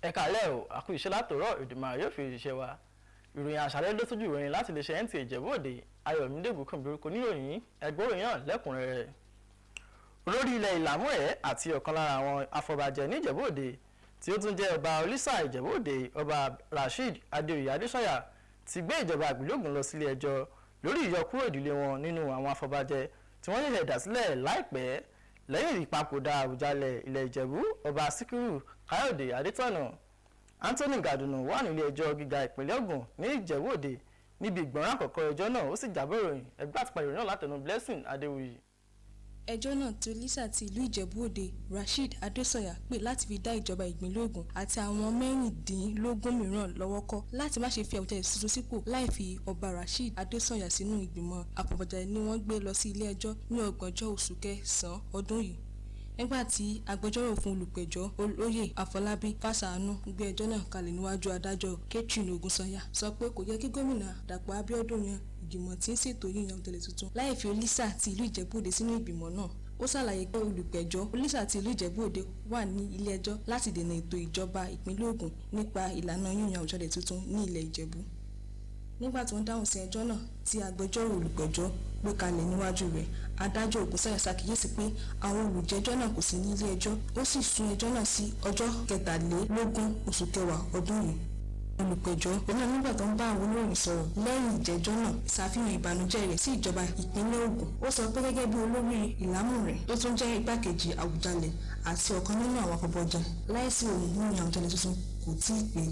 Ẹ káalẹ́ o, àkú iṣẹ́ látòrọ̀ Èdùmàrè yóò fi iṣẹ́ wa. Ìròyìn àṣálẹ́ ló tójú ìròyìn láti lè ṣe Nta Ijebu Ode Iroyin kan burúkú níròyìn ẹgbọ́ròyìn náà lẹ́kùnrẹ́rẹ́. Olórí ilẹ̀ Ìlàmúrẹ̀ àti ọ̀kan lára àwọn afọbajẹ ní Ijebu Ode tí ó tún jẹ́ ọba Olísà Ijebu Ode ọba Rasheed Adéoyè Adésànyà ti gbé ìjọba ìpínlẹ̀ Ògùn lọ sílé ẹjọ́ lórí ìyọkúrò ìdílé wọn nínú àwọn afọbajẹ tí wọ́n ṣẹ̀ṣẹ̀ dá sílẹ̀ láìpẹ́ lẹ́yìn ìpapòdà Àwùjalẹ̀ ilẹ̀ Ìjẹ̀bú ọba Síkírù Káyọ̀dé Adétọ̀nà. Anthony Gadunu wà nílé ẹjọ́ gíga ìpínlẹ̀ Ògùn ní Ìjẹ̀bú Òde níbi ìgbọ̀nrán àkọ́kọ́ ẹjọ́ náà ó sì jábọ̀ ìròyìn ẹgbẹ́ àtìpàdé náà látẹnu Blessing Adéwuyì. Ẹjọ́ náà tí Olísà ti ìlú Ìjẹ̀bú Òde Rasheed Adésànyà pè láti fi dá ìjọba ìpínlẹ̀ Ògùn àti àwọn mẹ́rìndínlógún mìíràn lọ́wọ́ kọ́ láti má ṣe fi Àwùjalẹ̀ tuntun sípò láì fi ọba Rasheed Adésànyà sínú ìgbìmọ̀ àfọ̀bàjẹ́ ni wọ́n gbé lọ sí ilé ẹjọ́ ní 30 oṣù kẹsàn-án ọdún yìí. Nígbà tí agbẹjọ́rò fún olùpẹ̀jọ́ Olóyè Afọlábí Fásánù gbé ẹjọ́ náà kalẹ̀ níwájú adájọ́ Catherine Ogunsanya sọ pé kò yẹ kí gómìnà Dàpọ̀ Abíọ́dún yan ìgbìmọ̀ tí ń ṣètò yíyan Àwùjalẹ̀ tuntun láì fi Olísà ti ìlú Ìjẹ̀bú Òde sínú ìgbìmọ̀ náà. Ó ṣàlàyé pé olùpẹ̀jọ́ Olísà ti ìlú Ìjẹ̀bú Òde wà ní ilé ẹjọ́ láti dènà ètò ìjọba ìpínlẹ̀ Ògùn nípa ìlànà yíyan Àwùjalẹ̀ tuntun ní ilẹ̀ Ìjẹ̀bú. Nígbà tí wọ́n dáhùn sí ẹjọ́ náà tí agbẹjọ́rò olùpẹ̀jọ́ gbé kalẹ̀ níwájú rẹ̀, adájọ́ Ògúnsànyà ṣàkíyèsí pé àwọn olùjẹ́jọ́ náà kò sí ní ilé ẹjọ́, ó sì sún ẹjọ́ náà sí ọjọ́ 23 oṣù kẹwàá ọdún yìí. Olùpẹ̀jọ́ onímọ̀ nígbà tó ń bá àwọn olórin sọ̀rọ̀ lẹ́yìn ìjẹ́jọ́ náà ṣàfihàn ìbànújẹ́ rẹ̀ sí ìjọba ìpínlẹ̀ Ògùn. Ó sọ pé gẹ́gẹ́ bí olórí Ìlàmúrẹ̀ tó tún jẹ́ igbákejì Àwùjalẹ̀ àti ọ̀kan nínú àwọn afọbajẹ láìsí òun yíyan Àwùjalẹ̀ tuntun kò tíì pé.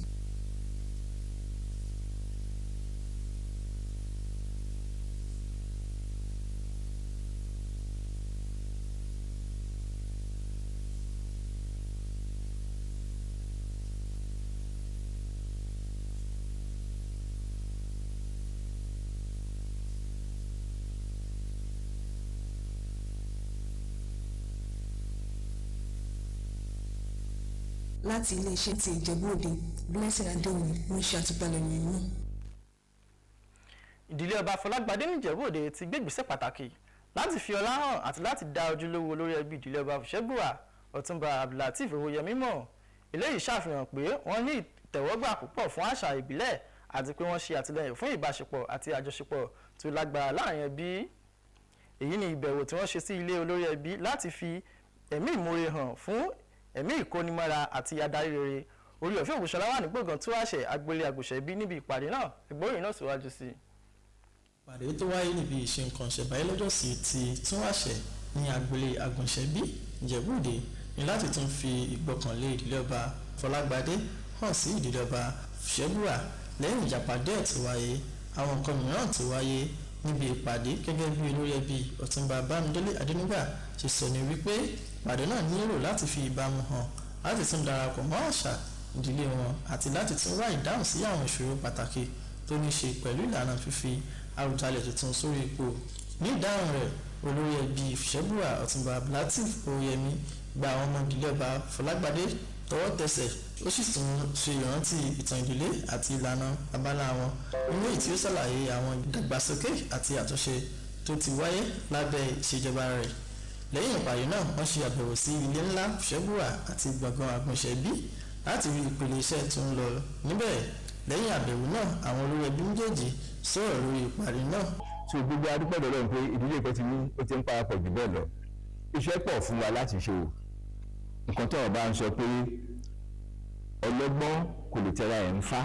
Láti iléeṣẹ́ ti Ìjẹ̀bú Òde Blessing Adéwuyì ló ṣe àtúpalẹ̀ ìròyìn náà. Ìdílé ọba Fọlágbadé ní Ìjẹ̀bú Òde ti gbé ìgbésẹ̀ pàtàkì láti fi ọlá hàn àti láti dá ojúlówó olórí ẹbí ìdílé ọba Fùṣẹ́gbùwà Ọ̀túnba Abdulateef Owóyẹmí mọ̀. Eléyìí ṣàfihàn pé wọ́n ní ìtẹ̀wọ́gbà púpọ̀ fún àṣà ìbílẹ̀ àti pé wọ́n ṣe àtìlẹ́yìn fún ìbáṣepọ̀ àti àjọṣepọ̀ tó lágbára láàrin ẹbí. Èyí ni ìbẹ̀wò tí wọ́n ṣe sí ilé olórí ẹbí láti fi ẹ̀mí ìmoore hàn fún ẹ̀mí ìkónimọ́ra àti adarí rere. Orí ọ̀fẹ́ Ògúnṣọlá wà ní gbọ̀ngàn tó àṣẹ agboolé Àgùnṣẹ́bí níbi ìpàdé náà ẹgbọ́rìn náà síwájú sí i. Ìpàdé tó wáyé níbi ìṣe nǹkan ṣẹ̀báyé lọ́jọ́sí ti tún àṣẹ ní agboolé Àgùnṣẹ́bí Ìjẹ̀bú Òde ní láti tún fi ìgbọ́kànlé ìdílé ọba Fọlágbadé hàn sí ìdílé ọba Fùṣẹ́gbùwà lẹ́yìn ìjàpàdé ti wáyé. Àwọn nǹkan mìíràn ti wáyé níbi ìpàdé gẹ́gẹ́ bí olórí ẹbí Ọ̀túnba Bámidélé Adénígbà ṣe sọ ní wípé ìpàdé náà nílò láti fi ìbámu hàn láti tún darapọ̀ mọ́ àṣà ìdílé wọn àti láti tún wá ìdáhùn sí àwọn ìṣòro pàtàkì tó ní ṣe pẹ̀lú ìlànà fífi Àwùjalẹ̀ tuntun sórí ipò. Ní ìdáhùn rẹ̀, olórí ẹbí Fùṣẹ́gbùwà Ọ̀túnba Abdulateef Owóyẹmí gba àwọn ọmọ ìdílé ọba Fọlágbadé tọwọ́ tẹsẹ̀, ó sì tún ṣe ìrántí ìtàn ìdílé àti ìlànà abala wọn nínú èyí tí ó ṣàlàyé àwọn ìdàgbàsókè àti àtúnṣe tó ti wáyé lábẹ́ ìṣèjọba rẹ̀. Lẹ́yìn ìpàdé náà, wọ́n ṣe àbẹ̀wò sí ilé ńlá Fùṣẹ́gbùwà àti gbọ̀ngàn Àgùnṣẹ́bí láti rí ìpele iṣẹ́ tó ń lọ níbẹ̀. Lẹ́yìn àbẹ̀wò náà, àwọn olórí ẹbí méjèèjì sọ̀rọ̀ lórí ìpàdé náà. Tí gbogbo adúpẹ́ lọ́dọ̀ pé ìdílé kan ti ní ó ti ń parapọ̀ jù bẹ́ẹ̀ lọ. Iṣẹ́ pọ̀ fún wa láti ṣe o. Nǹkan tó ọba ń sọ pé ọlọ́gbọ́n kò lè tẹ́ra ẹ̀ ń fá.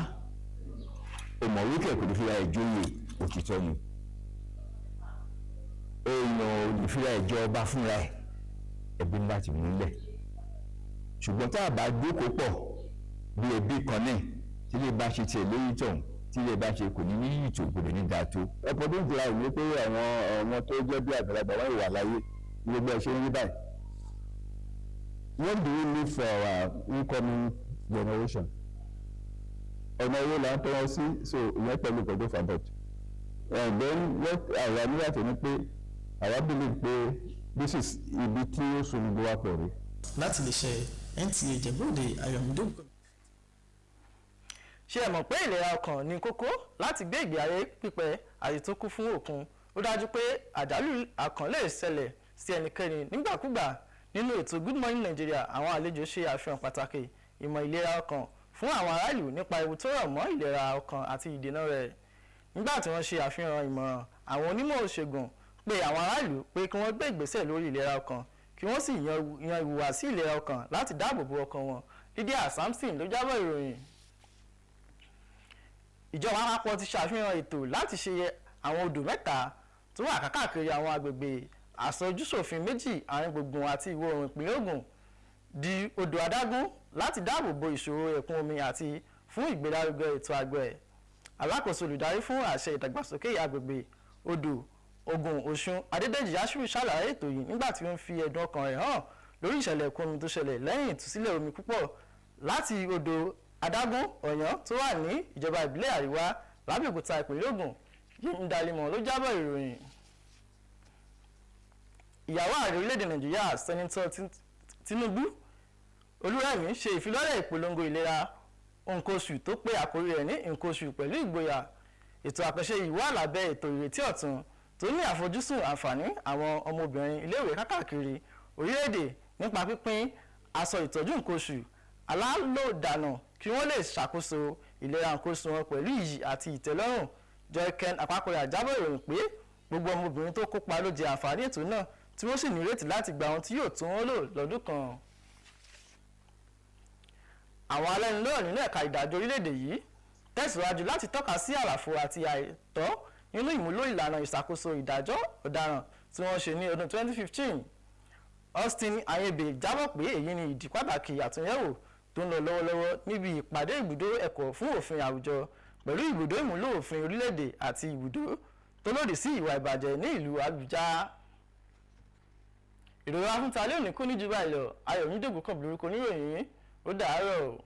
Ọ̀mọ̀wé kẹ̀ kò lè fi ra ẹ̀ jóyè òtítọ́ ni. Èèyàn ò lè fi ra ẹ̀jọ́ ọba fúnra ẹ̀ ẹbí ńlá ti múlẹ̀. Ṣùgbọ́n tá a bá jókòó pọ̀ bí ẹbí kan náà tí lè bá ṣe tiẹ̀ lórí tọ̀hún tí lè bá ṣe kò ní ní ìtò kò ní dáa tó. Ọ̀pọ̀ tó ń jẹ́ àìwé pé àwọn ọmọ tó jẹ́ bí àgbàlagbà wọ́n ìwà láyé gbogbo ẹ̀ ṣe ń rí báyìí. What do we need for our incoming generation? Ọ̀nà owó là ń tọ́ wọn sí, so ìyẹn pẹ̀lú pẹ̀lú fàbọ̀t. And then what àwa níyàtọ̀ ni pé àwa believe pé this is ibi tí ó sùn gbogbo wa pọ̀ rí. Láti lè ṣe Nta Ijebu Ode Iroyin. Ṣé ẹ mọ̀ pé ìlera ọkàn ní kókó láti gbé ìgbé ayé pípẹ́ àti tó kún fún òkun? Ó dájú pé àjálù ọkàn lè ṣẹlẹ̀ sí ẹnikẹ́ni nígbàkúgbà. Nínú ètò Good Morning Nigeria, àwọn àlejò ṣe àfihàn pàtàkì ìmọ̀ ìlera ọkàn fún àwọn ará ìlú nípa ewu tó rọ̀ mọ́ ìlera ọkàn àti ìdènà rẹ̀. Nígbà tí wọ́n ṣe àfihàn ìmọ̀ràn àwọn onímọ̀ òṣègùn pé àwọn ará ìlú pé kí wọ́n gbé ìgbésẹ̀ lórí ìlera ọkàn kí wọ́n sì yan ìhùwàsí ìlera ọkàn láti dáàbò bo ọkàn wọn. Lydia Samson ló jábọ̀ ìròyìn. Ìjọba àpapọ̀ ti ṣàfihàn ètò láti ṣe àwọn odò mẹ́ta tó wà káàkiri àwọn agbègbè àṣojúṣòfin méjì àárín gbùngbùn àti ìwọ̀ oòrùn ìpínlẹ̀ Ògùn di odò adágún láti dáàbò bo ìṣòro ẹ̀kún omi àti fún ìgbélárugẹ ètò àgbẹ̀. Alákòóso olùdarí fún àṣẹ ìdàgbàsókè agbègbè odò Ògùn Ọ̀ṣun Adédèjì Yásùrù ṣàlàyé ètò yìí nígbà tí ó ń fi ẹ̀dùn ọkàn rẹ̀ hàn lórí ìṣẹ̀lẹ̀ ẹ̀kún omi tó ṣẹlẹ̀ lẹ́yìn ìtúsílẹ̀ omi púpọ̀ láti odò adágún Ọ̀yán tó wà ní ìjọba ìbílẹ̀ Àríwá lábẹ́òkúta ìpínlẹ̀ Ògùn. Yémídàlímọ̀ ló jábọ̀ ìròyìn. Ìyàwó ààrẹ orílẹ̀-èdè Nàìjíríà Sẹ́nitọ́ Tinubu Olúrẹ̀mí ṣe ìfilọ́lẹ̀ ìpolongo ìlera nǹkan oṣù tó pé àkórí rẹ̀ ní nǹkan oṣù pẹ̀lú ìgboyà. Ètò àkànṣe yìí wà lábẹ́ ètò ìrètí ọ̀tun tó ní àfojúsùn àǹfààní àwọn ọmọbìnrin iléèwé káàkiri orílẹ̀-èdè nípa pínpín aṣọ ìtọ́jú nǹkan oṣù alálòdànù kí wọ́n lè ṣàkóso ìlera nǹkan oṣù wọn pẹ̀lú iyì àti ìtẹ́lọ́rùn. Joyken Àpapọ̀yà jábọ̀ ìròyìn pé gbogbo ọmọbìnrin tó kópa ló jẹ àǹfààní ètò náà tí wọ́n sì nírètí láti gba ohun tí yóò tó wọn lò lọ́dún kan. Àwọn alẹ́nulọ́rọ̀ nínú ẹ̀ka ìdájọ́ orílẹ̀-èdè yìí tẹ̀síwájú láti tọ́ka sí àlàfo àti àìtọ́ nínú ìmúlò ìlànà ìṣàkóso ìdájọ́ ọ̀daràn tí wọ́n ṣe ní ọdún 2015. Austin Ayebe jábọ̀ pé èyí ni ìdí pàtàkì àtúnyẹ̀wò tó ń lọ lọ́wọ́lọ́wọ́ níbi ìpàdé ibùdó ẹ̀kọ́ fún òfin àwùjọ pẹ̀lú ibùdó ìmúlò òfin orílẹ̀-èdè àti ibùdó tó lòdì sí ìwà ìbàjẹ́ ní ìlú Àbújá. Ìròyìn afúntalẹ́ òní kò ní jù báyìí lọ. Ayọ̀mídé Ògúnkànbí lórúkọ oníròyìn ó dàárọ̀.